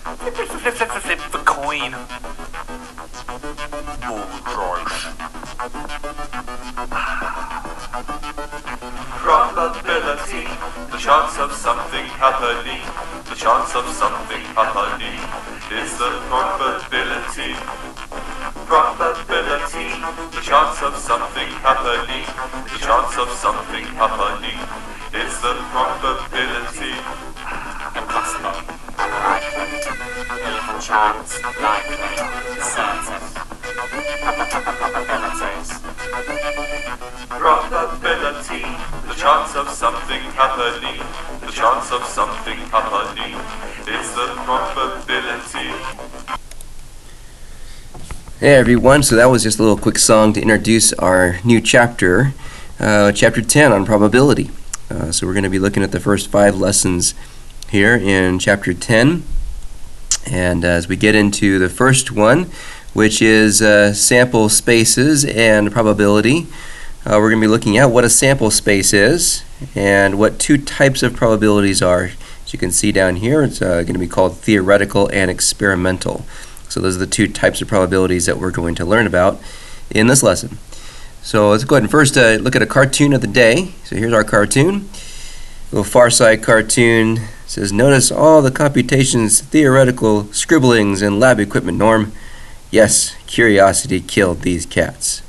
Flip the coin. Probability, the chance of something happening. The chance of something happening is the probability. Probability, the chance of something happening. The chance of something happening is the probability. Impossible, unlikely, even chance, likely, certain. Probabilities. Probability, the chance of something happening. The chance of something happening is the probability. Hey everyone, so that was just a little quick song to introduce our new chapter, chapter 10 on probability. So we're going to be looking at the first 5 lessons here in chapter 10. And as we get into the first one, which is sample spaces and probability, we're going to be looking at what a sample space is and what 2 types of probabilities are. As you can see down here, it's going to be called theoretical and experimental. So those are the 2 types of probabilities that we're going to learn about in this lesson. So let's go ahead and first look at a cartoon of the day. So here's our cartoon. Little Far Side cartoon. It says, notice all the computations, theoretical scribblings, and lab equipment, Norm. Yes, curiosity killed these cats.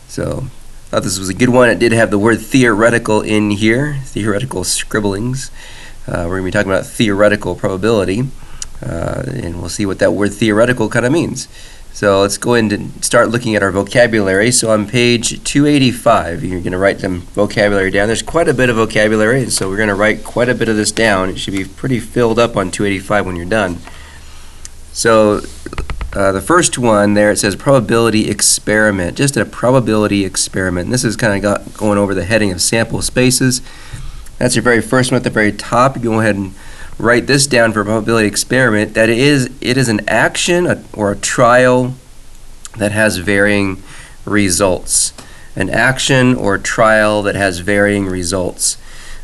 So I thought this was a good one. It did have the word theoretical in here, theoretical scribblings. We're going to be talking about theoretical probability. And we'll see what that word theoretical kind of means. So let's go ahead and start looking at our vocabulary. So on page 285, you're going to write some vocabulary down. There's quite a bit of vocabulary, and so we're going to write quite a bit of this down. It should be pretty filled up on 285 when you're done. So the first one there, it says probability experiment, just a probability experiment. And this is kind of going over the heading of sample spaces. That's your very first one at the very top. You go ahead and write this down for a probability experiment, that it is an action or a trial that has varying results. An action or trial that has varying results.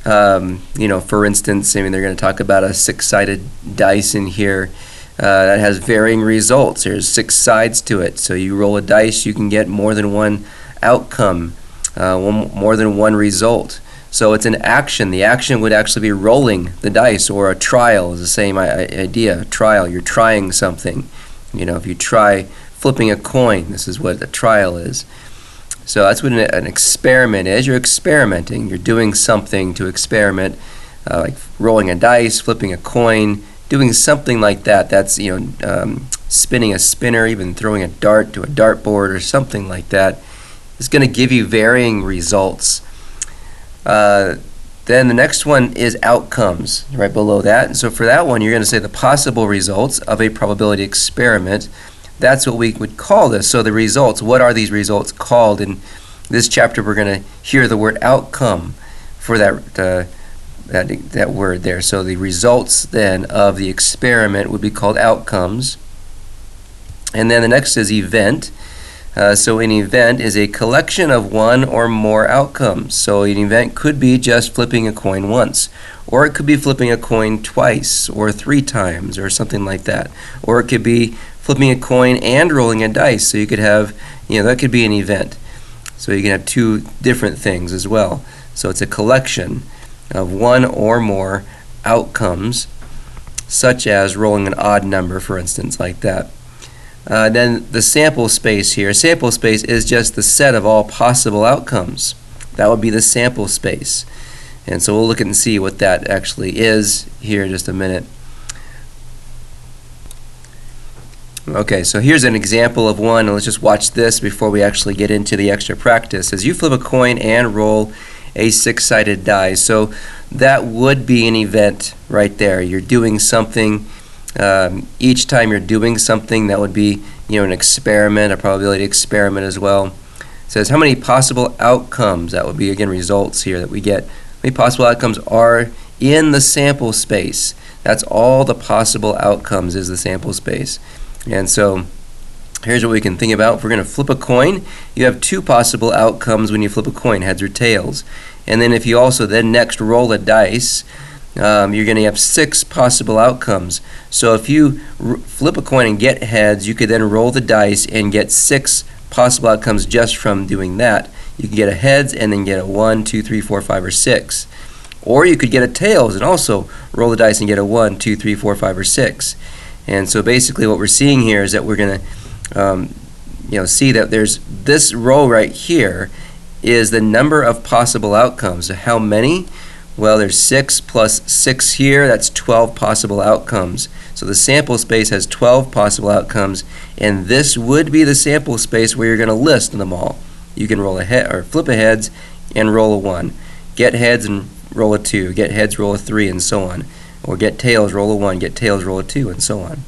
For instance, they're going to talk about a 6-sided dice in here that has varying results. There's 6 sides to it. So you roll a dice, you can get more than one outcome, more than one result. So it's an action. The action would actually be rolling the dice, or a trial is the same idea. Trial, you're trying something. If you try flipping a coin, this is what a trial is. So that's what an experiment is. You're experimenting. You're doing something to experiment, like rolling a dice, flipping a coin, doing something like that. That's spinning a spinner, even throwing a dart to a dartboard or something like that. It's going to give you varying results. Then the next one is outcomes, right below that. And so for that one, you're going to say the possible results of a probability experiment. That's what we would call this. So the results, what are these results called? In this chapter, we're going to hear the word outcome for that word there. So the results then of the experiment would be called outcomes. And then the next is event. So an event is a collection of one or more outcomes. So an event could be just flipping a coin once, or it could be flipping a coin twice or 3 times or something like that. Or it could be flipping a coin and rolling a dice. So you could have, that could be an event. So you can have 2 different things as well. So it's a collection of one or more outcomes, such as rolling an odd number, for instance, like that. Then the sample space here. Sample space is just the set of all possible outcomes. That would be the sample space. And so we'll look and see what that actually is here in just a minute. Okay, so here's an example of one, and let's just watch this before we actually get into the extra practice. As you flip a coin and roll a 6-sided die. So that would be an event right there. You're doing something. Each time you're doing something, that would be an experiment, a probability experiment as well. It says how many possible outcomes, that would be again results here that we get. How many possible outcomes are in the sample space? That's all the possible outcomes is the sample space. And so here's what we can think about. If we're going to flip a coin, you have 2 possible outcomes when you flip a coin, heads or tails. And then if you also then next roll a dice, you're going to have 6 possible outcomes. So if you flip a coin and get heads, you could then roll the dice and get 6 possible outcomes just from doing that. You could get a heads and then get a 1, 2, 3, 4, 5, or 6. Or you could get a tails and also roll the dice and get a 1, 2, 3, 4, 5, or 6. And so basically what we're seeing here is that we're going to see that there's this row right here is the number of possible outcomes. So how many? Well, there's 6 plus 6 here. That's 12 possible outcomes. So the sample space has 12 possible outcomes, and this would be the sample space where you're going to list them all. You can roll a head or flip a heads and roll a 1. Get heads and roll a 2. Get heads, roll a 3, and so on. Or get tails, roll a 1. Get tails, roll a 2, and so on.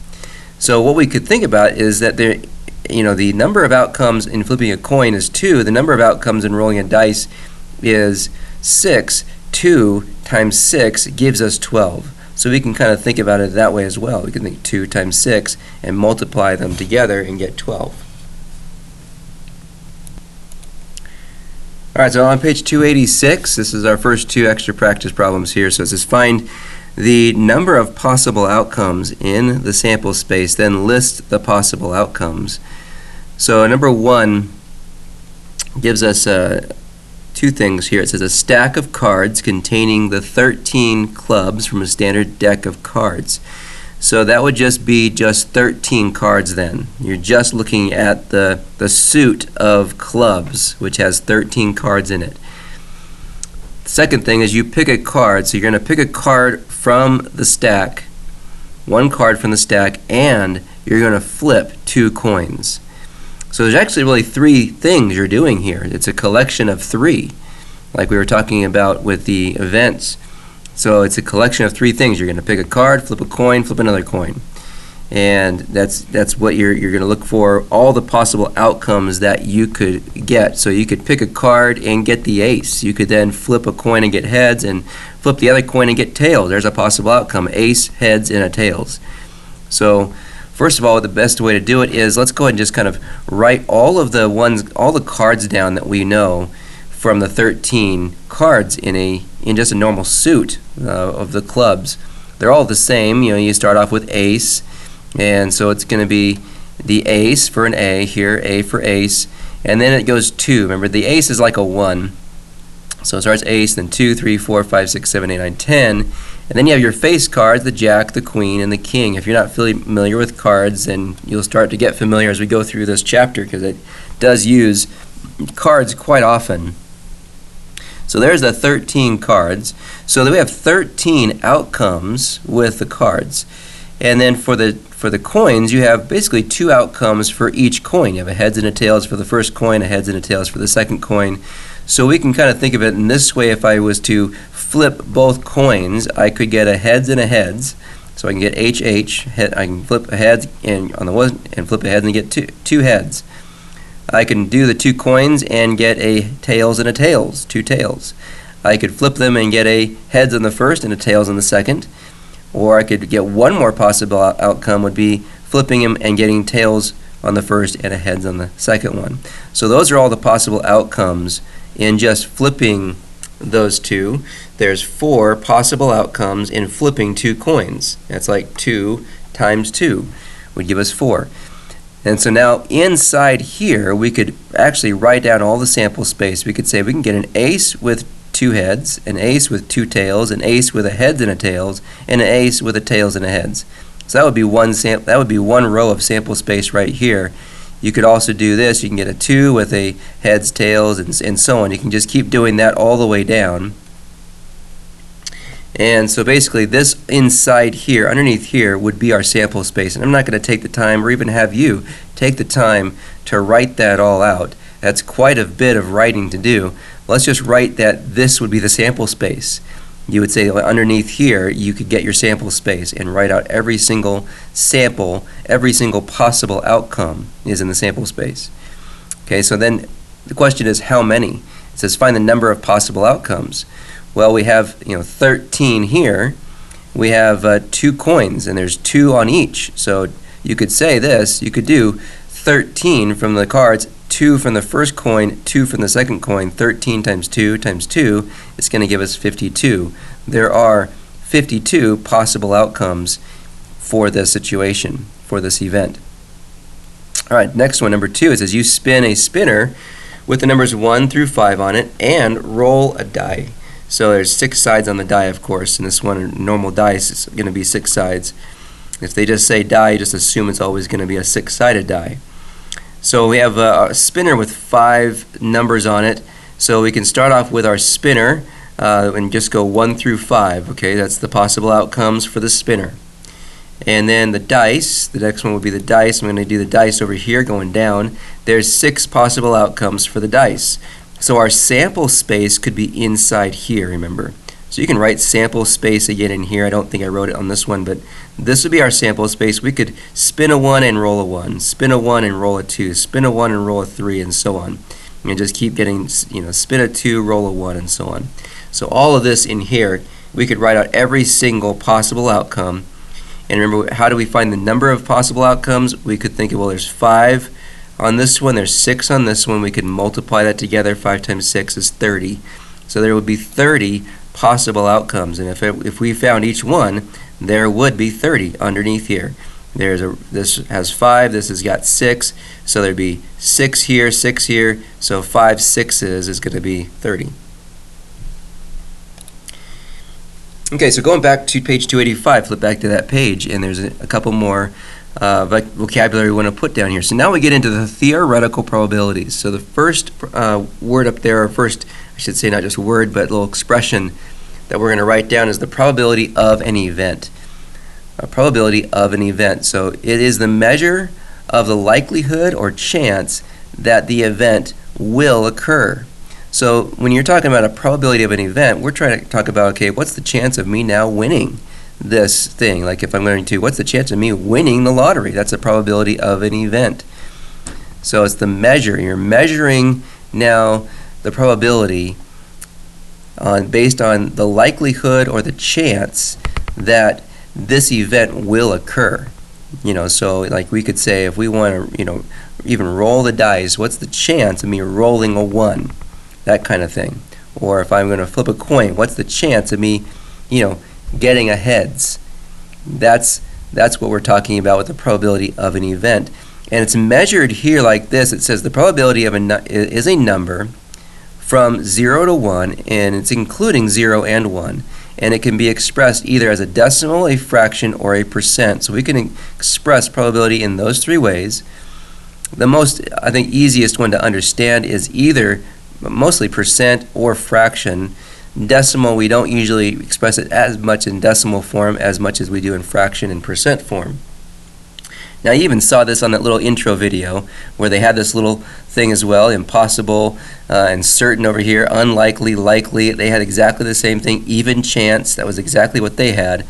So what we could think about is that the number of outcomes in flipping a coin is 2. The number of outcomes in rolling a dice is 6. 2 times 6 gives us 12. So we can kind of think about it that way as well. We can think 2 times 6 and multiply them together and get 12. Alright, so on page 286, this is our first 2 extra practice problems here. So it says find the number of possible outcomes in the sample space, then list the possible outcomes. So number 1 gives us 2 things here. It says a stack of cards containing the 13 clubs from a standard deck of cards. So that would just be 13 cards then. You're just looking at the suit of clubs, which has 13 cards in it. The second thing is you pick a card. So you're going to pick a card from the stack, 1 card from the stack, and you're going to flip 2 coins. So there's actually really 3 things you're doing here. It's a collection of 3, like we were talking about with the events. So it's a collection of 3 things. You're going to pick a card, flip a coin, flip another coin. And that's what you're going to look for, all the possible outcomes that you could get. So you could pick a card and get the ace. You could then flip a coin and get heads, and flip the other coin and get tails. There's a possible outcome, ace, heads, and a tails. So first of all, the best way to do it is let's go ahead and just kind of write all the cards down that we know from the 13 cards in just a normal suit of the clubs. They're all the same. You start off with ace, and so it's going to be the ace for an A here, A for ace, and then it goes 2. Remember, the ace is like a 1. So it starts ace, then 2, 3, 4, 5, 6, 7, 8, 9, 10. And then you have your face cards, the jack, the queen, and the king. If you're not familiar with cards, then you'll start to get familiar as we go through this chapter, because it does use cards quite often. So there's the 13 cards. So we have 13 outcomes with the cards. And then for the coins, you have basically 2 outcomes for each coin. You have a heads and a tails for the first coin, a heads and a tails for the second coin. So we can kind of think of it in this way. If I was to flip both coins, I could get a heads and a heads. So I can get HH, I can flip a heads and on the one and flip a heads and get two heads. I can do the 2 coins and get a tails and a tails, 2 tails. I could flip them and get a heads on the first and a tails on the second. Or I could get one more possible outcome, would be flipping them and getting tails on the first and a heads on the second one. So those are all the possible outcomes in just flipping those 2. There's 4 possible outcomes in flipping 2 coins. That's like 2 times 2 would give us 4. And so now inside here we could actually write down all the sample space. We could say we can get an ace with 2 heads, an ace with 2 tails, an ace with a heads and a tails, and an ace with a tails and a heads. So that would be one row of sample space right here. You could also do this. You can get a 2 with a heads, tails, and so on. You can just keep doing that all the way down. And so basically this inside here, underneath here, would be our sample space. And I'm not going to take the time or even have you take the time to write that all out. That's quite a bit of writing to do. Let's just write that this would be the sample space. You would say underneath here you could get your sample space and write out every single sample, every single possible outcome is in the sample space. Okay, so then the question is how many? It says find the number of possible outcomes. Well, we have 13 here. We have 2 coins, and there's 2 on each. So you could say this. You could do 13 from the cards, 2 from the first coin, 2 from the second coin. 13 times 2 times 2 is going to give us 52. There are 52 possible outcomes for this situation, for this event. All right, next one, number 2, it says you spin a spinner with the numbers 1 through 5 on it and roll a die. So there's 6 sides on the die, of course, and this one, normal dice, is going to be 6 sides. If they just say die, just assume it's always going to be a 6-sided die. So we have a spinner with 5 numbers on it. So we can start off with our spinner and just go 1 through 5. Okay, that's the possible outcomes for the spinner. And then the dice, the next one would be the dice. I'm going to do the dice over here going down. There's 6 possible outcomes for the dice. So our sample space could be inside here, remember. So you can write sample space again in here. I don't think I wrote it on this one, but this would be our sample space. We could spin a 1 and roll a 1, spin a 1 and roll a 2, spin a 1 and roll a 3, and so on. And just keep getting, spin a 2, roll a 1, and so on. So all of this in here, we could write out every single possible outcome. And remember, how do we find the number of possible outcomes? We could think of, well, there's 5 on this one, there's 6 on this one. We could multiply that together. 5 times 6 is 30. So there would be 30 possible outcomes, and if we found each one, there would be 30 underneath here. This has 5, this has got 6, so there'd be 6 here, so 5 6s is going to be 30. Okay, so going back to page 285, flip back to that page, and there's a couple more vocabulary we want to put down here. So now we get into the theoretical probabilities. So the first word up there, or first, I should say not just word, but little expression that we're going to write down is the probability of an event. A probability of an event. So it is the measure of the likelihood or chance that the event will occur. So when you're talking about a probability of an event, we're trying to talk about, okay, what's the chance of me now winning this thing? Like if I'm going to, what's the chance of me winning the lottery? That's a probability of an event. So it's the measure. You're measuring now the probability based on the likelihood or the chance that this event will occur. So like we could say, if we want to, even roll the dice, what's the chance of me rolling a 1? That kind of thing. Or if I'm going to flip a coin, what's the chance of me, getting a heads? That's what we're talking about with the probability of an event. And it's measured here like this. It says the probability of is a number from 0 to 1, and it's including 0 and 1. And it can be expressed either as a decimal, a fraction, or a percent. So we can express probability in those 3 ways. The most, I think, easiest one to understand is either mostly percent or fraction. Decimal, we don't usually express it as much in decimal form as much as we do in fraction and percent form. Now you even saw this on that little intro video where they had this little thing as well, impossible and certain over here, unlikely, likely. They had exactly the same thing, even chance. That was exactly what they had.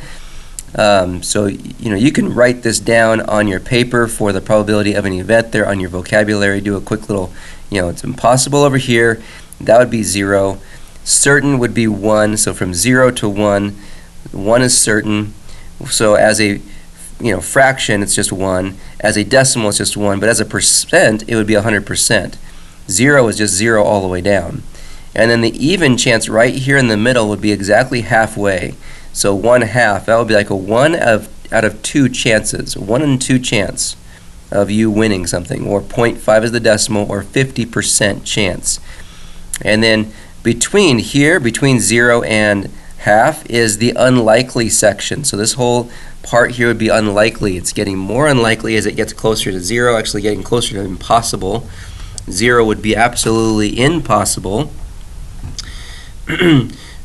So you can write this down on your paper for the probability of an event there on your vocabulary. Do a quick little, it's impossible over here. That would be 0. Certain would be 1. So from 0 to 1, 1 is certain. So as a fraction, it's just 1. As a decimal, it's just 1. But as a percent, it would be 100%. 0 is just 0 all the way down. And then the even chance right here in the middle would be exactly halfway. So 1/2, that would be like a 1 out of 2 chances. 1 in 2 chance of you winning something. Or 0.5 is the decimal, or 50% chance. And then between 0 and half is the unlikely section. So this whole part here would be unlikely. It's getting more unlikely as it gets closer to 0, actually getting closer to impossible. 0 would be absolutely impossible.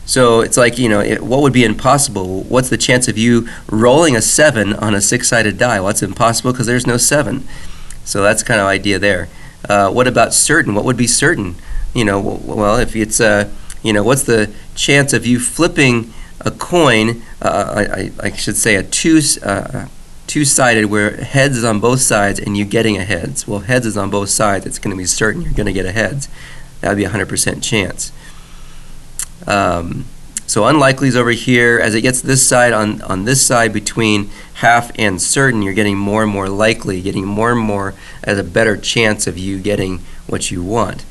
So it's like, what would be impossible? What's the chance of you rolling a 7 on a 6-sided die? Well, it's impossible because there's no 7. So that's kind of idea there. What about certain? What would be certain? Well, if it's, what's the chance of you flipping a coin, I should say a two-sided where heads is on both sides and you getting a heads? Well, heads is on both sides. It's going to be certain you're going to get a heads. That would be a 100% chance. So unlikely is over here. As it gets this side, on this side between half and certain, you're getting more and more likely, getting more and more as a better chance of you getting what you want.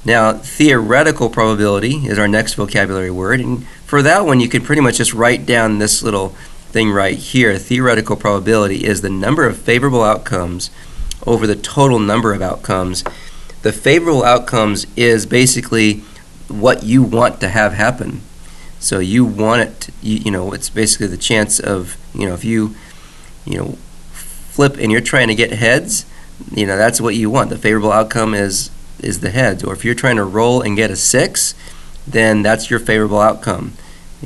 Now, theoretical probability is our next vocabulary word, and for that one you can pretty much just write down this little thing right here. Theoretical probability is the number of favorable outcomes over the total number of outcomes. The favorable outcomes is basically what you want to have happen. So you want it, it's basically the chance of, if you, flip and you're trying to get heads, that's what you want. The favorable outcome is the heads. Or if you're trying to roll and get a 6, then that's your favorable outcome.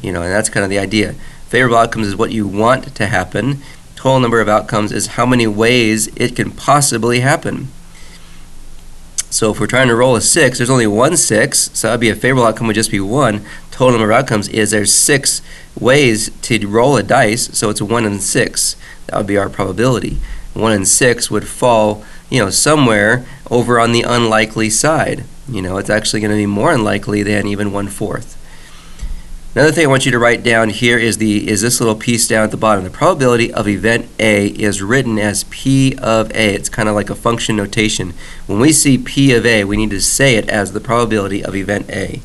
And that's kind of the idea. Favorable outcomes is what you want to happen. Total number of outcomes is how many ways it can possibly happen. So if we're trying to roll a 6, there's only one 6, so that would be a favorable outcome would just be 1. Total number of outcomes is there's 6 ways to roll a dice, so it's 1 in 6. That would be our probability. 1 in 6 would fall, somewhere over on the unlikely side. It's actually going to be more unlikely than even 1/4. Another thing I want you to write down here is this little piece down at the bottom. The probability of event A is written as P of A. It's kind of like a function notation. When we see P of A, we need to say it as the probability of event A.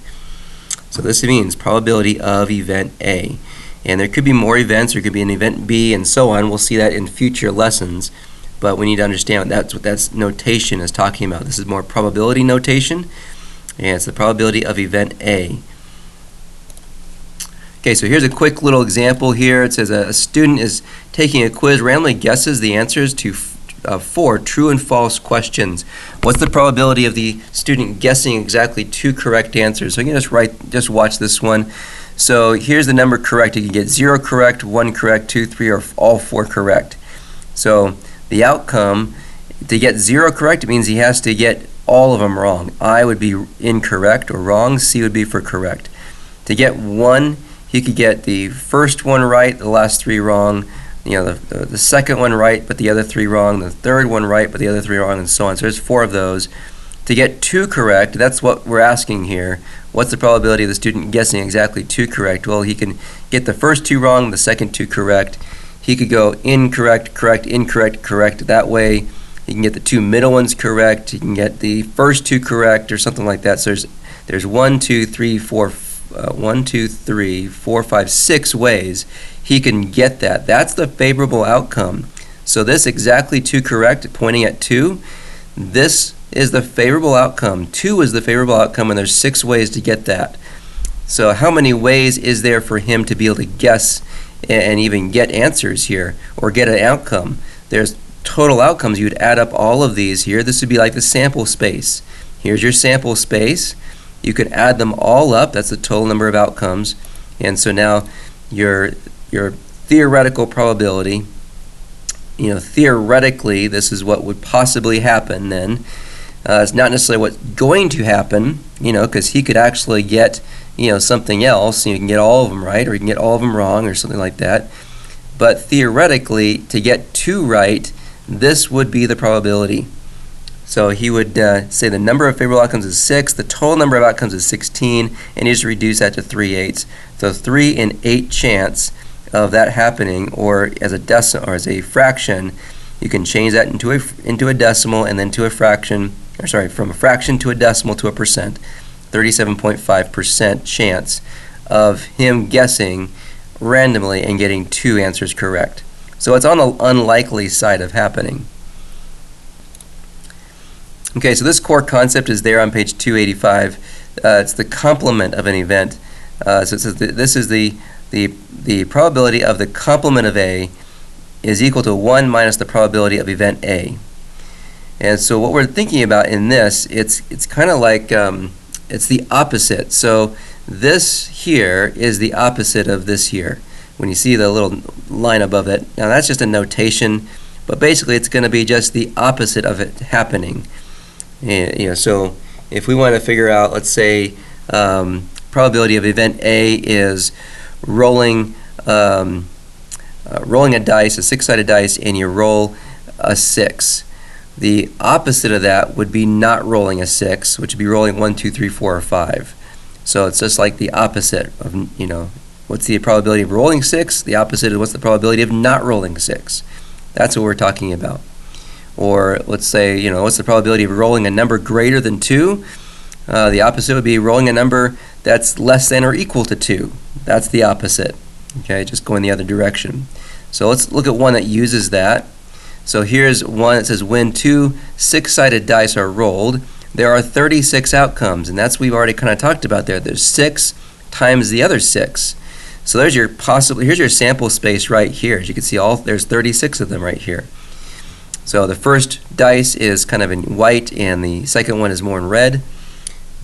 So this means probability of event A. And there could be more events, there could be an event B, and so on. We'll see that in future lessons. But we need to understand that's what that notation is talking about. This is more probability notation, and it's the probability of event A. Okay, so here's a quick little example here. It says a student is taking a quiz, randomly guesses the answers to 4 true and false questions. What's the probability of the student guessing exactly 2 correct answers? So you can just watch this one. So here's the number correct. You can get 0 correct, 1 correct, 2, 3, or all 4 correct. So the outcome, to get 0 correct, it means he has to get all of them wrong. I would be incorrect or wrong. C would be for correct. To get 1, he could get the first one right, the last 3 wrong, the second one right, but the other 3 wrong, the third one right, but the other 3 wrong, and so on. So there's 4 of those. To get 2 correct, that's what we're asking here. What's the probability of the student guessing exactly 2 correct? Well, he can get the first 2 wrong, the second 2 correct. He could go incorrect, correct, incorrect, correct. That way, he can get the 2 middle ones correct. He can get the first 2 correct, or something like that. So there's 1, 2, 3, 4, 5, 6 ways he can get that. That's the favorable outcome. So this exactly 2 correct, pointing at 2, this is the favorable outcome. 2 is the favorable outcome, and there's 6 ways to get that. So how many ways is there for him to be able to guess and even get answers here, or get an outcome? There's total outcomes. You'd add up all of these here. This would be like the sample space. Here's your sample space. You could add them all up. That's the total number of outcomes. And so now your theoretical probability, theoretically this is what would possibly happen then. It's not necessarily what's going to happen, because he could actually get, something else. You can get all of them right, or you can get all of them wrong, or something like that. But theoretically, to get 2 right, this would be the probability. So he would say the number of favorable outcomes is 6, the total number of outcomes is 16, and he just reduce that to 3/8. So 3 in 8 chance of that happening, or as a fraction. You can change that into a decimal, and then to a fraction, from a fraction to a decimal to a percent. 37.5% chance of him guessing randomly and getting 2 answers correct. So it's on the unlikely side of happening. Okay, so this core concept is there on page 285. It's the complement of an event. So it says that this is the probability of the complement of A is equal to 1 minus the probability of event A. And so what we're thinking about in this, it's kind of like it's the opposite. So this here is the opposite of this here. When you see the little line above it, now that's just a notation, but basically it's going to be just the opposite of it happening. So if we want to figure out, let's say, probability of event A is rolling a dice, a 6-sided dice, and you roll a 6. The opposite of that would be not rolling a 6, which would be rolling 1, 2, 3, 4, or 5. So it's just like the opposite of, what's the probability of rolling 6? The opposite is what's the probability of not rolling 6. That's what we're talking about. Or let's say, what's the probability of rolling a number greater than 2? The opposite would be rolling a number that's less than or equal to 2. That's the opposite. Okay, just going the other direction. So let's look at one that uses that. So here's one that says when 2 6-sided dice are rolled, there are 36 outcomes, and that's what we've already kind of talked about there. There's 6 times the other 6. So there's your here's your sample space right here. As you can see, there's 36 of them right here. So the first dice is kind of in white, and the second one is more in red.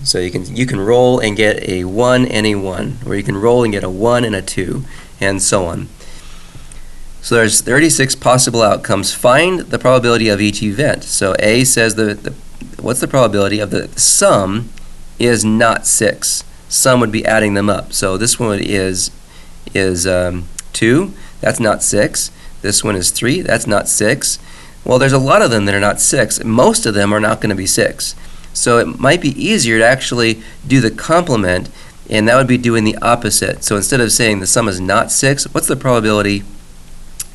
So you can roll and get a 1 and a 1, or you can roll and get a 1 and a 2, and so on. So there's 36 possible outcomes. Find the probability of each event. So A says what's the probability of the sum is not 6. Sum would be adding them up. So this one is 2. That's not 6. This one is 3. That's not 6. Well, there's a lot of them that are not 6. Most of them are not going to be 6. So it might be easier to actually do the complement, and that would be doing the opposite. So instead of saying the sum is not 6, what's the probability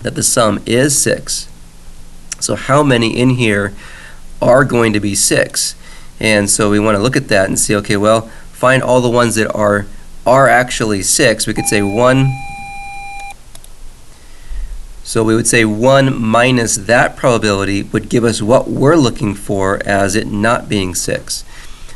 that the sum is 6? So how many in here are going to be 6? And so we want to look at that and see, okay, well, find all the ones that are actually 6. We could say 1. So we would say 1 minus that probability would give us what we're looking for as it not being 6.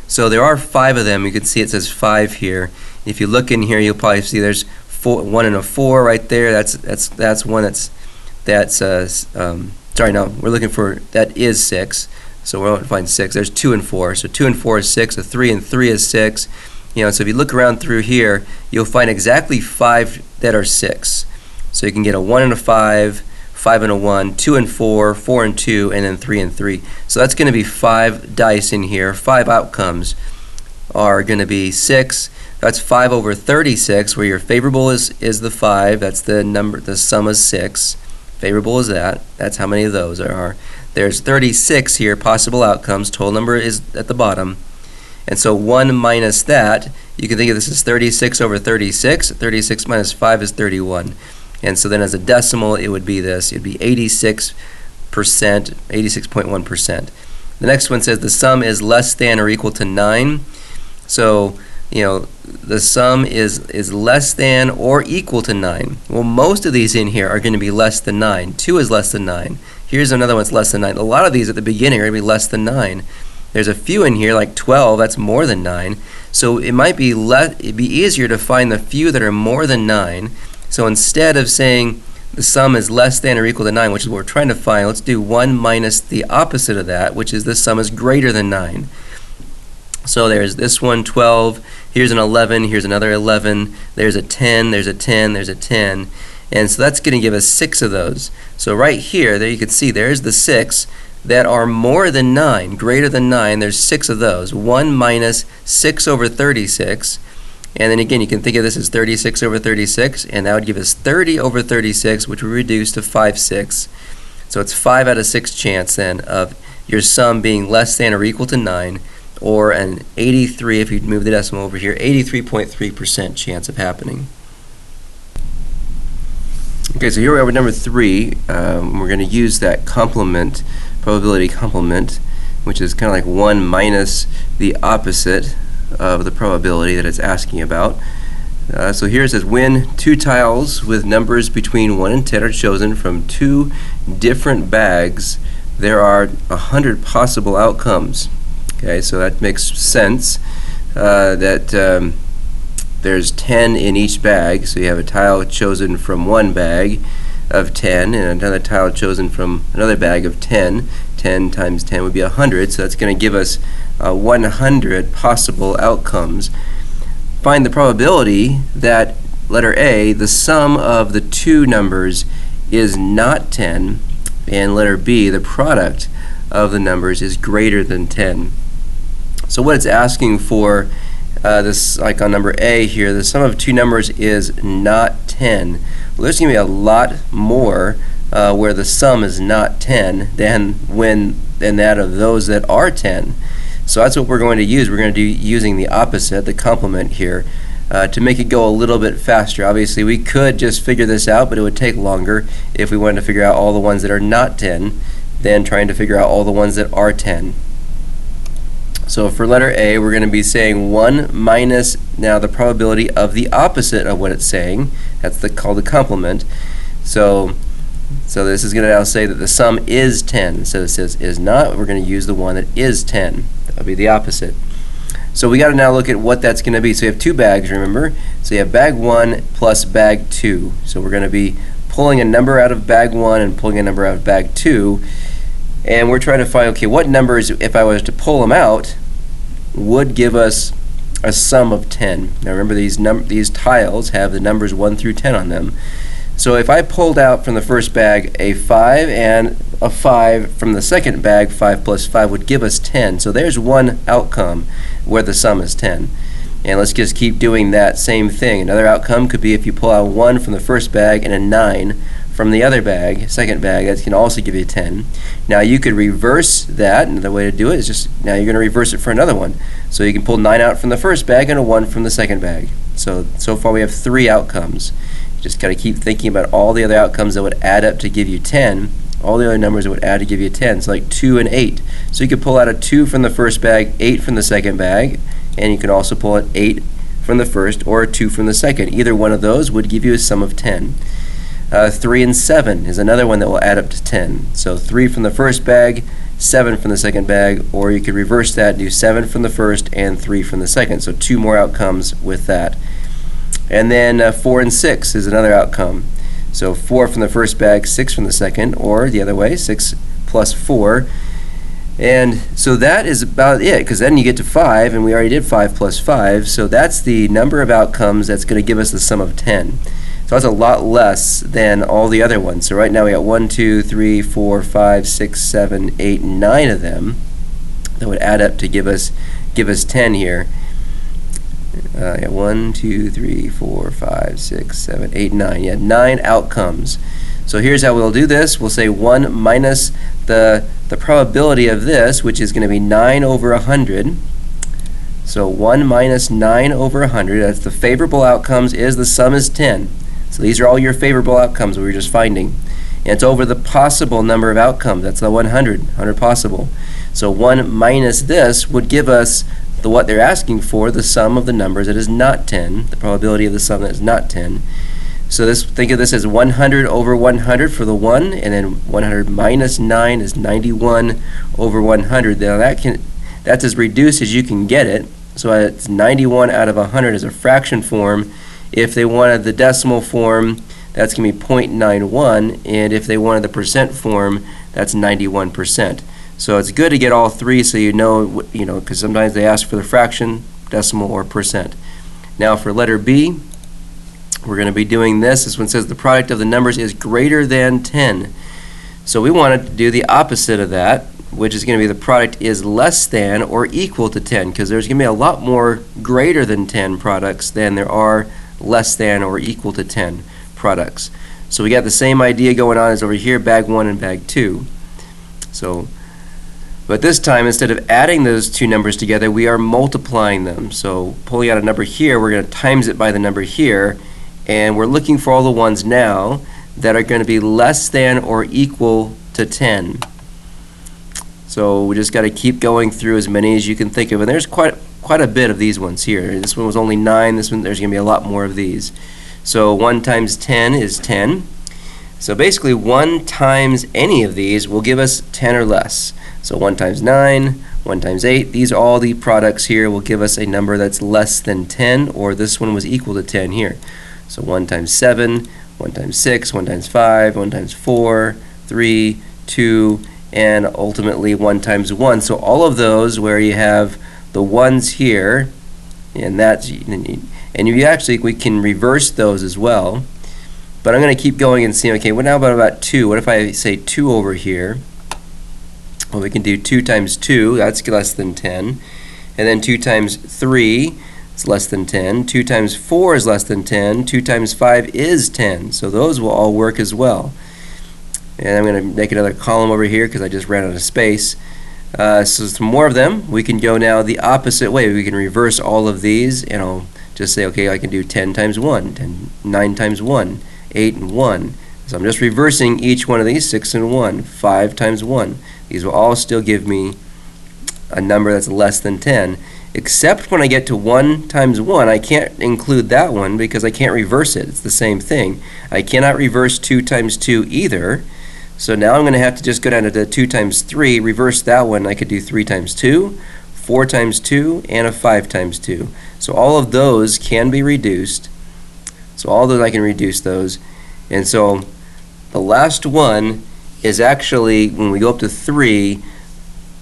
So there are 5 of them. You can see it says 5 here. If you look in here, you'll probably see there's 1 and a 4 right there. That's one sorry, no, we're looking for that is 6. So we're going to find 6. There's 2 and 4. So 2 and 4 is 6. A 3 and 3 is 6. So if you look around through here, you'll find exactly 5 that are 6. So you can get a 1 and a 5, 5 and a 1, 2 and 4, 4 and 2, and then 3 and 3. So that's going to be 5 dice in here. 5 outcomes are going to be 6. That's 5 over 36, where your favorable is the 5. That's the number. The sum is 6. Favorable is that. That's how many of those there are. There's 36 here, possible outcomes. Total number is at the bottom. And so 1 minus that, you can think of this as 36 over 36. 36 minus 5 is 31. And so then as a decimal, it would be this. It would be 86%, 86.1%. The next one says the sum is less than or equal to 9. So, the sum is less than or equal to 9. Well, most of these in here are going to be less than 9. 2 is less than 9. Here's another one that's less than 9. A lot of these at the beginning are going to be less than 9. There's a few in here, like 12, that's more than 9. So it might be it'd be easier to find the few that are more than 9. So instead of saying the sum is less than or equal to 9, which is what we're trying to find, let's do 1 minus the opposite of that, which is the sum is greater than 9. So there's this one, 12, here's an 11, here's another 11, there's a 10, there's a 10, there's a 10, and so that's going to give us 6 of those. So right here, there you can see there's the 6 that are more than 9, greater than 9, there's 6 of those. 1 minus 6 over 36, and then again you can think of this as 36 over 36, and that would give us 30 over 36, which would reduce to 5/6. So it's 5 out of 6 chance then of your sum being less than or equal to 9, or an 83, if you move the decimal over here, 83.3% chance of happening. Okay, so here we are with number 3. We're going to use that complement, probability complement, which is kind of like 1 minus the opposite of the probability that it's asking about. So here it says when 2 tiles with numbers between 1 and 10 are chosen from 2 different bags, there are 100 possible outcomes. Okay, so that makes sense that there's 10 in each bag. So you have a tile chosen from one bag of 10 and another tile chosen from another bag of 10. 10 times 10 would be 100, so that's going to give us 100 possible outcomes. Find the probability that, letter A, the sum of the 2 numbers is not 10, and letter B, the product of the numbers is greater than 10. So what it's asking for, this, like on number A here, the sum of 2 numbers is not 10. Well, there's going to be a lot more where the sum is not 10 than that of those that are 10. So that's what we're going to use. We're going to do using the opposite, the complement here, to make it go a little bit faster. Obviously, we could just figure this out, but it would take longer if we wanted to figure out all the ones that are not 10 than trying to figure out all the ones that are 10. So for letter A, we're going to be saying 1 minus now the probability of the opposite of what it's saying. That's called the complement. So this is going to now say that the sum is 10. So it says is not, we're going to use the one that is 10. That would be the opposite. So we got to now look at what that's going to be. So you have two bags, remember? So you have bag 1 plus bag 2. So we're going to be pulling a number out of bag 1 and pulling a number out of bag 2. And we're trying to find, okay, what numbers, if I was to pull them out, would give us a sum of 10. Now remember, these tiles have the numbers 1 through 10 on them. So if I pulled out from the first bag a 5 and a 5 from the second bag, 5 plus 5 would give us 10. So there's one outcome where the sum is 10. And let's just keep doing that same thing. Another outcome could be if you pull out 1 from the first bag and a 9 from the other bag, second bag, that can also give you 10. Now you could reverse that, and the way to do it is just, now you're going to reverse it for another one. So you can pull 9 out from the first bag and a 1 from the second bag. So far we have 3 outcomes. You just got to keep thinking about all the other outcomes that would add up to give you 10, all the other numbers that would add to give you 10, so like 2 and 8. So you could pull out a 2 from the first bag, 8 from the second bag, and you can also pull out 8 from the first or a 2 from the second. Either one of those would give you a sum of 10. 3 and 7 is another one that will add up to 10. So 3 from the first bag, 7 from the second bag, or you could reverse that and do 7 from the first and 3 from the second. So 2 more outcomes with that. And then 4 and 6 is another outcome. So 4 from the first bag, 6 from the second, or the other way, 6 plus 4. And so that is about it, because then you get to 5, and we already did 5 plus 5. So that's the number of outcomes that's going to give us the sum of 10. So that's a lot less than all the other ones. So right now we got 1, 2, 3, 4, 5, 6, 7, 8, 9 of them that would add up to give us 10 here. 1, 2, 3, 4, 5, 6, 7, 8, 9. Yeah, 9 outcomes. So here's how we'll do this. We'll say 1 minus the probability of this, which is going to be 9 over 100. So 1 minus 9 over 100, that's the favorable outcomes, is the sum is 10. So these are all your favorable outcomes we were just finding. And it's over the possible number of outcomes. That's the 100 possible. So 1 minus this would give us what they're asking for, the sum of the numbers that is not 10, the probability of the sum that is not 10. So think of this as 100 over 100 for the 1, and then 100 minus 9 is 91 over 100. Now that's as reduced as you can get it. So it's 91 out of 100 as a fraction form. If they wanted the decimal form, that's going to be 0.91, and if they wanted the percent form, that's 91%. So it's good to get all 3 so you know, because sometimes they ask for the fraction, decimal, or percent. Now for letter B, we're going to be doing this. This one says the product of the numbers is greater than 10. So we want to do the opposite of that, which is going to be the product is less than or equal to 10, because there's going to be a lot more greater than 10 products than there are less than or equal to 10 products. So we got the same idea going on as over here, bag 1 and bag 2. But this time, instead of adding those two numbers together, we are multiplying them. So pulling out a number here, we're going to times it by the number here, and we're looking for all the ones now that are going to be less than or equal to 10. So we just got to keep going through as many as you can think of, and there's quite a bit of these ones here. This one was only 9. This one, there's going to be a lot more of these. So 1 times 10 is 10. So basically 1 times any of these will give us 10 or less. So 1 times 9, 1 times 8, these are all the products here will give us a number that's less than 10, or this one was equal to 10 here. So 1 times 7, 1 times 6, 1 times 5, 1 times 4, 3, 2, and ultimately 1 times 1. So all of those where you have the ones here, and we can reverse those as well. But I'm going to keep going and see, okay, what now about 2? What if I say 2 over here? Well, we can do 2 times 2, that's less than 10. And then 2 times 3 is less than 10. 2 times 4 is less than 10. 2 times 5 is 10. So those will all work as well. And I'm going to make another column over here because I just ran out of space. So some more of them. We can go now the opposite way. We can reverse all of these, and I'll just say, okay, I can do 10 times 1, 9 times 1, 8 and 1. So I'm just reversing each one of these, 6 and 1, 5 times 1. These will all still give me a number that's less than 10, except when I get to 1 times 1, I can't include that one because I can't reverse it. It's the same thing. I cannot reverse 2 times 2 either. So now I'm going to have to just go down to the 2 times 3, reverse that one. I could do 3 times 2, 4 times 2, and a 5 times 2. So all of those can be reduced. So all those I can reduce those. And so the last one is actually, when we go up to 3,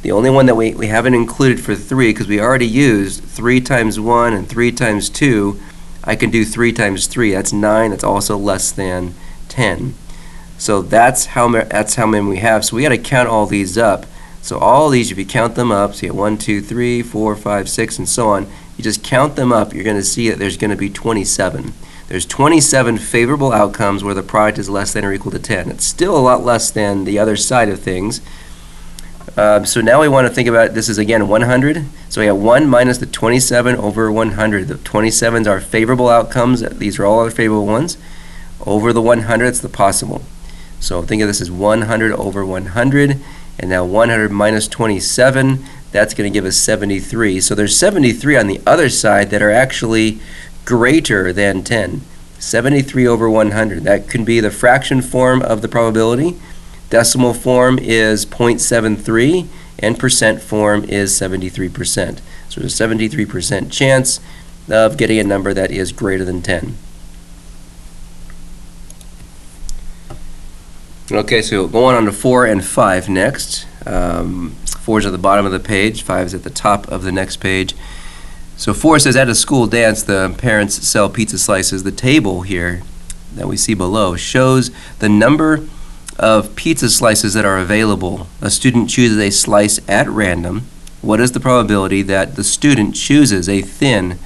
the only one that we haven't included for 3, because we already used 3 times 1 and 3 times 2, I can do 3 times 3. That's 9. That's also less than 10. So that's how many we have. So we got to count all these up. So all these, if you count them up, so you have 1, 2, 3, 4, 5, 6, and so on. You just count them up. You're going to see that there's going to be 27. There's 27 favorable outcomes where the product is less than or equal to 10. It's still a lot less than the other side of things. So now we want to think about, this is again 100. So we have 1 minus the 27 over 100. The 27s are favorable outcomes. These are all our favorable ones. Over the 100, it's the possible. So think of this as 100 over 100. And now 100 minus 27, that's going to give us 73. So there's 73 on the other side that are actually greater than 10. 73 over 100. That can be the fraction form of the probability. Decimal form is 0.73, and percent form is 73%. So there's a 73% chance of getting a number that is greater than 10. Okay, so going on to 4 and 5 next. 4 is at the bottom of the page, 5 is at the top of the next page. So 4 says, at a school dance, the parents sell pizza slices. The table here that we see below shows the number of pizza slices that are available. A student chooses a slice at random. What is the probability that the student chooses a thin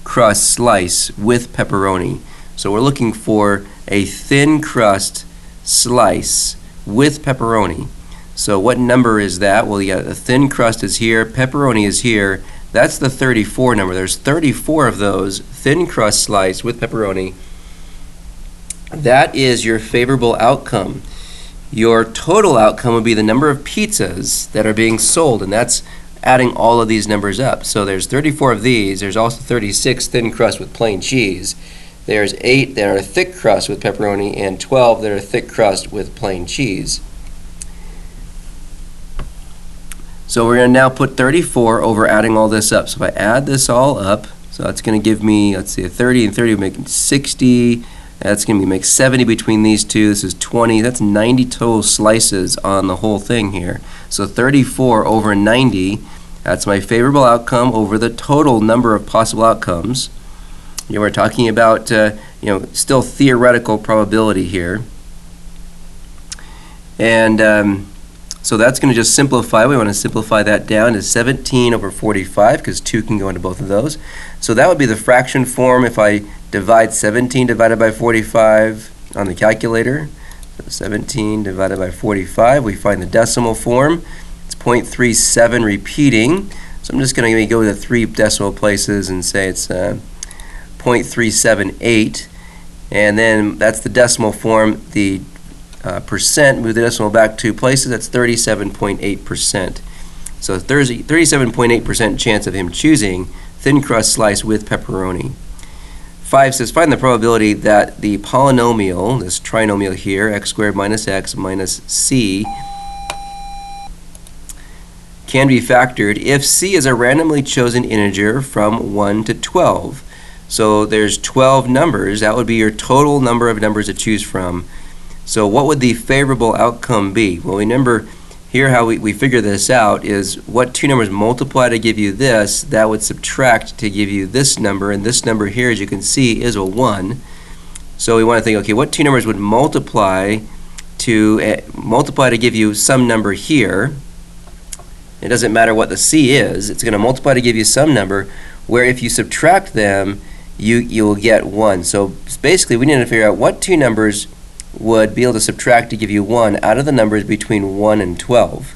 crust slice with pepperoni? So we're looking for a thin crust slice with pepperoni. So what number is that? Well, yeah, the thin crust is here, pepperoni is here. That's the 34 number. There's 34 of those thin crust slice with pepperoni. That is your favorable outcome. Your total outcome would be the number of pizzas that are being sold, and that's adding all of these numbers up. So there's 34 of these. There's also 36 thin crust with plain cheese. There's 8 that are thick crust with pepperoni, and 12 that are thick crust with plain cheese. So we're going to now put 34 over adding all this up. So if I add this all up, so that's going to give me, let's see, 30 and 30 will make 60. That's going to make 70 between these two. This is 20. That's 90 total slices on the whole thing here. So 34 over 90, that's my favorable outcome over the total number of possible outcomes. You know, we're talking about, still theoretical probability here. And so that's going to just simplify. We want to simplify that down to 17 over 45 because 2 can go into both of those. So that would be the fraction form if I divide 17 divided by 45 on the calculator. So 17 divided by 45, we find the decimal form. It's 0.37 repeating. So I'm just going to go to 3 decimal places and say it's 0.378. And then that's the decimal form. The percent, move the decimal back 2 places, that's 37.8%. So 37.8% chance of him choosing thin crust slice with pepperoni. 5 says, find the probability that the polynomial, this trinomial here, x squared minus x minus c, can be factored if c is a randomly chosen integer from 1 to 12. So there's 12 numbers. That would be your total number of numbers to choose from. So what would the favorable outcome be? Well, remember here how we figure this out is what 2 numbers multiply to give you this, that would subtract to give you this number, and this number here, as you can see, is a 1. So we want to think, okay, what 2 numbers would multiply to give you some number here? It doesn't matter what the c is, it's going to multiply to give you some number, where if you subtract them, you will get 1. So basically we need to figure out what 2 numbers would be able to subtract to give you 1 out of the numbers between 1 and 12.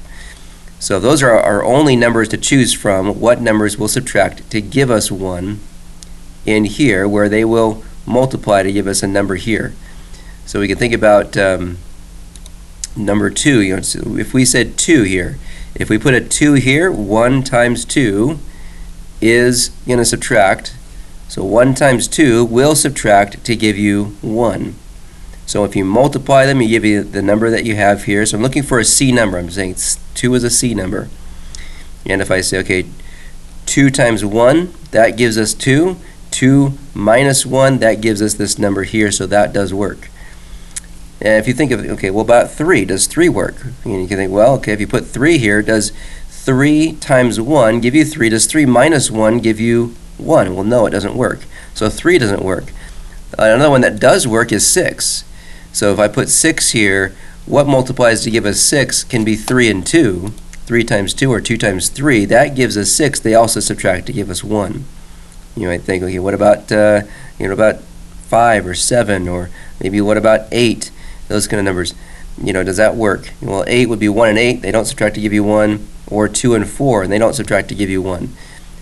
So those are our only numbers to choose from. What numbers will subtract to give us 1 in here, where they will multiply to give us a number here. So we can think about number 2. You know, so if we said 2 here, if we put a 2 here, 1 times 2 is going to subtract. So 1 times 2 will subtract to give you 1. So if you multiply them, you give you the number that you have here. So I'm looking for a C number. I'm saying 2 is a C number. And if I say, okay, 2 times 1, that gives us 2. 2 minus 1, that gives us this number here, so that does work. And if you think of, okay, well, about 3, does 3 work? And you can think, well, okay, if you put 3 here, does 3 times 1 give you 3? Does 3 minus 1 give you 1? Well, no, it doesn't work. So 3 doesn't work. Another one that does work is 6. So if I put 6 here, what multiplies to give us 6 can be 3 and 2. 3 times 2 or 2 times 3, that gives us 6. They also subtract to give us 1. You might think, okay, what about about 5 or 7, or maybe what about 8? Those kind of numbers. Does that work? Well, 8 would be 1 and 8. They don't subtract to give you 1. Or 2 and 4, and they don't subtract to give you 1.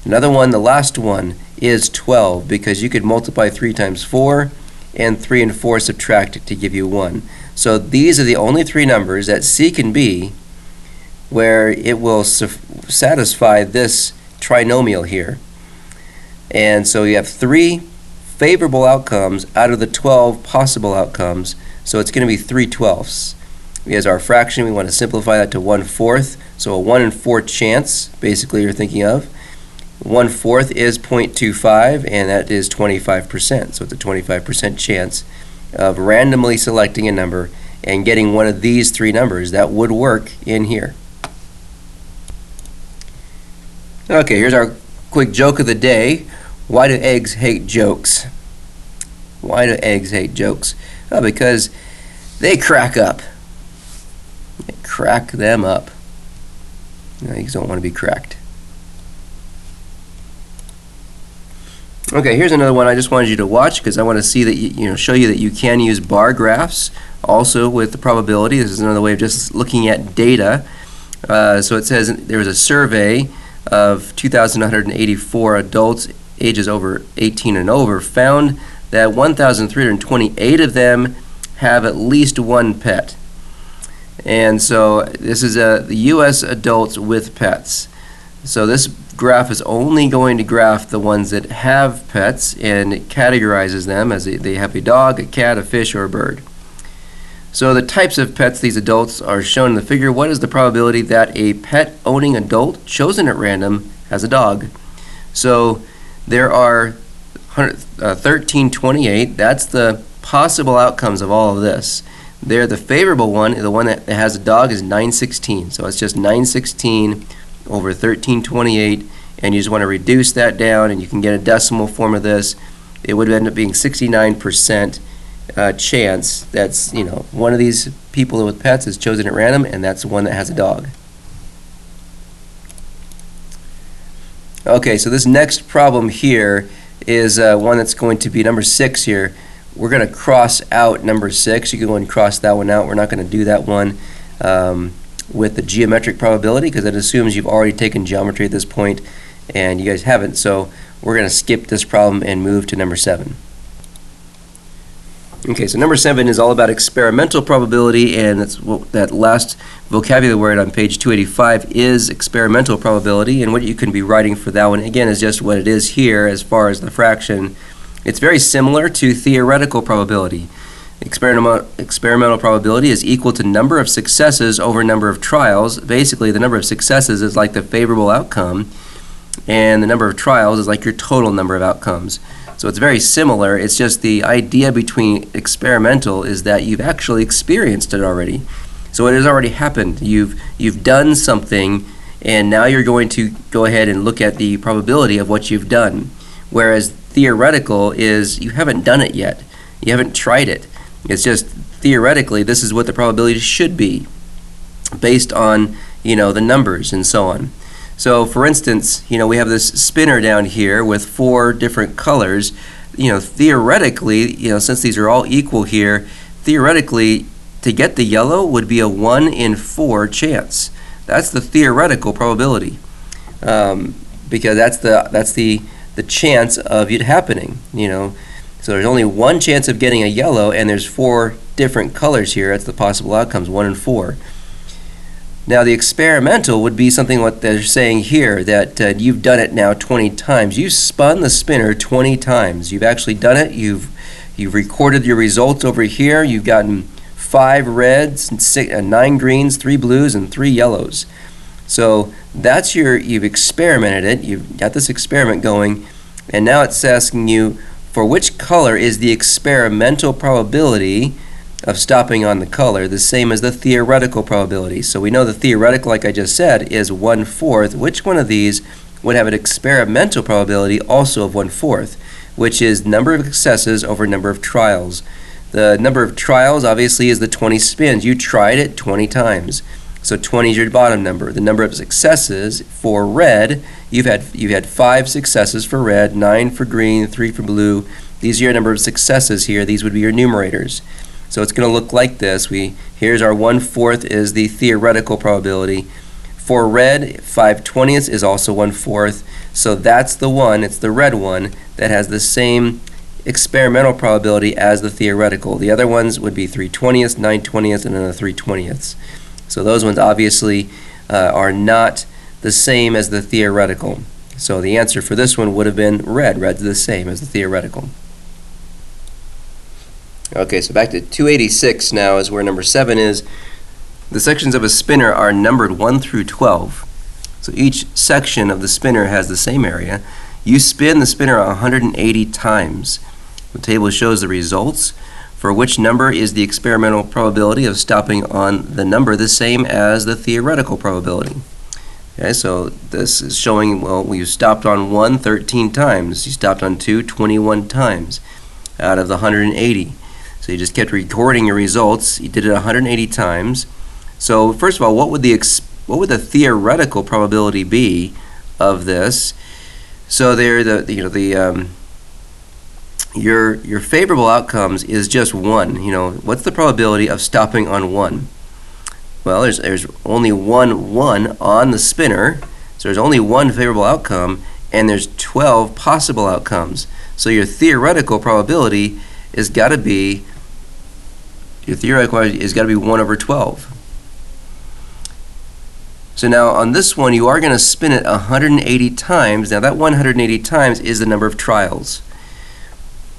Another one, the last one, is 12, because you could multiply 3 times 4, and 3 and 4 subtract to give you 1. So these are the only 3 numbers that C can be where it will satisfy this trinomial here. And so you have 3 favorable outcomes out of the 12 possible outcomes, so it's going to be 3/12. As our fraction, we want to simplify that to 1/4, so a 1 in 4 chance, basically, you're thinking of. 1/4 is 0.25, and that is 25%, so it's a 25% chance of randomly selecting a number and getting one of these 3 numbers. That would work in here. Okay, here's our quick joke of the day. Why do eggs hate jokes? Why do eggs hate jokes? Well, because they crack up. They crack them up. Eggs don't want to be cracked. Okay, here's another one I just wanted you to watch because I want to see that show you that you can use bar graphs also with the probability. This is another way of just looking at data. So it says there was a survey of 2,984 adults ages over 18 and over, found that 1,328 of them have at least one pet. And so this is the U.S. adults with pets. So this graph is only going to graph the ones that have pets, and it categorizes them as they have a dog, a cat, a fish, or a bird. So the types of pets these adults are shown in the figure. What is the probability that a pet-owning adult chosen at random has a dog? So there are 1,328. That's the possible outcomes of all of this. There, the favorable one, the one that has a dog, is 916. So it's just 916 over 1,328, and you just want to reduce that down, and you can get a decimal form of this. It would end up being 69% chance that's one of these people with pets is chosen at random, and that's the one that has a dog. Okay, so this next problem here is one that's going to be number 6 here. We're going to cross out number 6. You can go and cross that one out. We're not going to do that one with the geometric probability because it assumes you've already taken geometry at this point, and you guys haven't. So we're going to skip this problem and move to number 7. Okay, so number 7 is all about experimental probability, and that's that last vocabulary word on page 285 is experimental probability, and what you can be writing for that one, again, is just what it is here as far as the fraction. It's very similar to theoretical probability. Experimental probability is equal to number of successes over number of trials. Basically, the number of successes is like the favorable outcome, and the number of trials is like your total number of outcomes. So it's very similar. It's just the idea between experimental is that you've actually experienced it already. So it has already happened. You've done something, and now you're going to go ahead and look at the probability of what you've done. Whereas theoretical is you haven't done it yet. You haven't tried it. It's just theoretically this is what the probability should be based on the numbers and so on. So for instance, we have this spinner down here with 4 different colors. Theoretically, since these are all equal here, theoretically to get the yellow would be a 1 in 4 chance. That's the theoretical probability because that's the chance of it happening. So there's only 1 chance of getting a yellow, and there's 4 different colors here. That's the possible outcomes, 1 and 4. Now the experimental would be something what they're saying here, that you've done it now 20 times. You've spun the spinner 20 times. You've actually done it. You've recorded your results over here. You've gotten 5 reds, 9 greens, 3 blues, and 3 yellows. So that's you've experimented it. You've got this experiment going, and now it's asking you for which color is the experimental probability of stopping on the color the same as the theoretical probability. So we know the theoretical, like I just said, is 1/4. Which one of these would have an experimental probability also of 1/4, which is number of successes over number of trials. The number of trials obviously is the 20 spins. You tried it 20 times. So 20 is your bottom number. The number of successes for red, you've had 5 successes for red, 9 for green, 3 for blue. These are your number of successes here. These would be your numerators. So it's going to look like this. Here's our 1/4 is the theoretical probability. For red, 5/20 is also 1/4. So that's the one, it's the red one, that has the same experimental probability as the theoretical. The other ones would be 3/20, 9/20, and then the 3/20. So those ones obviously are not the same as the theoretical. So the answer for this one would have been red. Red's the same as the theoretical. Okay, so back to 286 now is where number 7 is. The sections of a spinner are numbered 1 through 12. So each section of the spinner has the same area. You spin the spinner 180 times. The table shows the results for which number is the experimental probability of stopping on the number the same as the theoretical probability. Okay, so this is showing, well, you stopped on 1 13 times. You stopped on 2 21 times out of the 180. So you just kept recording your results. You did it 180 times. So first of all, what would the theoretical probability be of this? So there, your favorable outcomes is just 1. What's the probability of stopping on 1? Well, there's only one 1 on the spinner, so there's only one favorable outcome, and there's 12 possible outcomes. So your theoretical probability has got to be 1 over 12. So now on this one, you are going to spin it 180 times. Now that 180 times is the number of trials.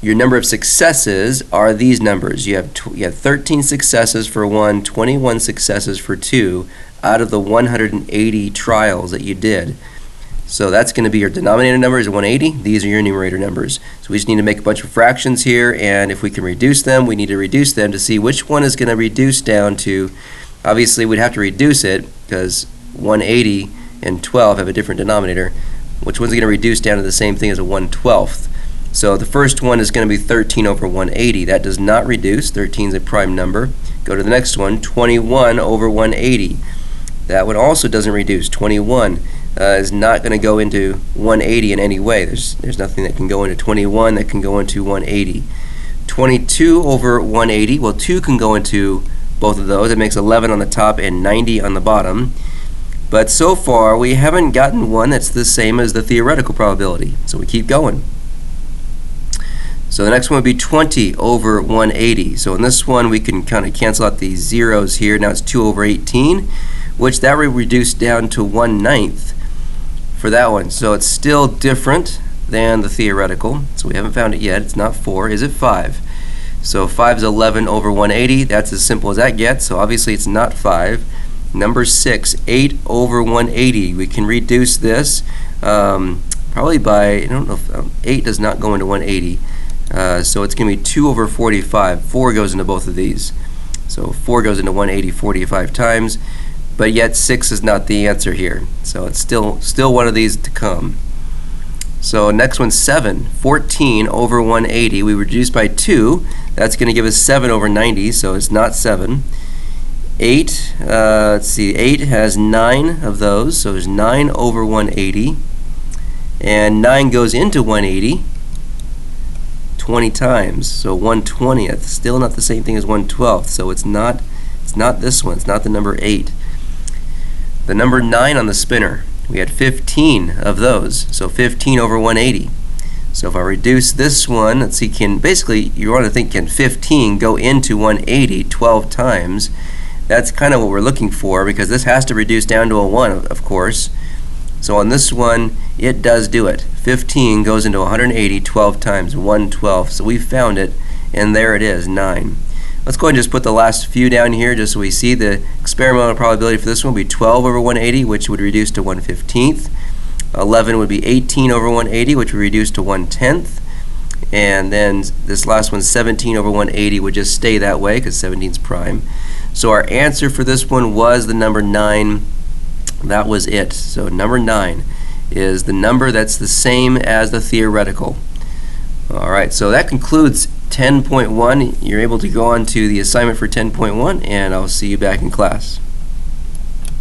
Your number of successes are these numbers. You have 13 successes for 1, 21 successes for 2 out of the 180 trials that you did. So that's going to be your denominator number is 180. These are your numerator numbers. So we just need to make a bunch of fractions here, and if we can reduce them, we need to reduce them to see which one is going to reduce down to. Obviously, we'd have to reduce it because 180 and 12 have a different denominator. Which one's going to reduce down to the same thing as a 1/12? So the first one is going to be 13 over 180. That does not reduce. 13 is a prime number. Go to the next one, 21 over 180. That one also doesn't reduce. 21 is not going to go into 180 in any way. There's nothing that can go into 21 that can go into 180. 22 over 180, well, 2 can go into both of those. It makes 11 on the top and 90 on the bottom. But so far, we haven't gotten one that's the same as the theoretical probability. So we keep going. So the next one would be 20 over 180. So in this one, we can kind of cancel out these zeros here. Now it's 2 over 18, which that would reduce down to 1/9 for that one. So it's still different than the theoretical. So we haven't found it yet. It's not 4. Is it 5? So 5 is 11 over 180. That's as simple as that gets. So obviously it's not 5. Number 6, 8 over 180. We can reduce this probably by, I don't know if 8 does not go into 180. So it's going to be 2 over 45. 4 goes into both of these. So 4 goes into 180 45 times, but yet 6 is not the answer here. So it's still one of these to come. So next one's 7. 14 over 180. We reduce by 2. That's going to give us 7 over 90, so it's not 7. 8, let's see, 8 has 9 of those, so there's 9 over 180. And 9 goes into 180 20 times, so 1/20th. Still not the same thing as 1/12th, so it's not this one. It's not the number 8. The number 9 on the spinner, we had 15 of those, so 15 over 180. So if I reduce this one, let's see, basically you want to think, can 15 go into 180 12 times? That's kind of what we're looking for, because this has to reduce down to a 1, of course. So on this one, it does do it. 15 goes into 180 12 times, 1/12. So we found it, and there it is, 9. Let's go ahead and just put the last few down here just so we see. The experimental probability for this one would be 12 over 180, which would reduce to 1/15. 11 would be 18 over 180, which would reduce to 1/10. And then this last one, 17 over 180, would just stay that way because 17 is prime. So our answer for this one was the number 9. That was it. So number 9 is the number that's the same as the theoretical. Alright, so that concludes 10.1. You're able to go on to the assignment for 10.1, and I'll see you back in class.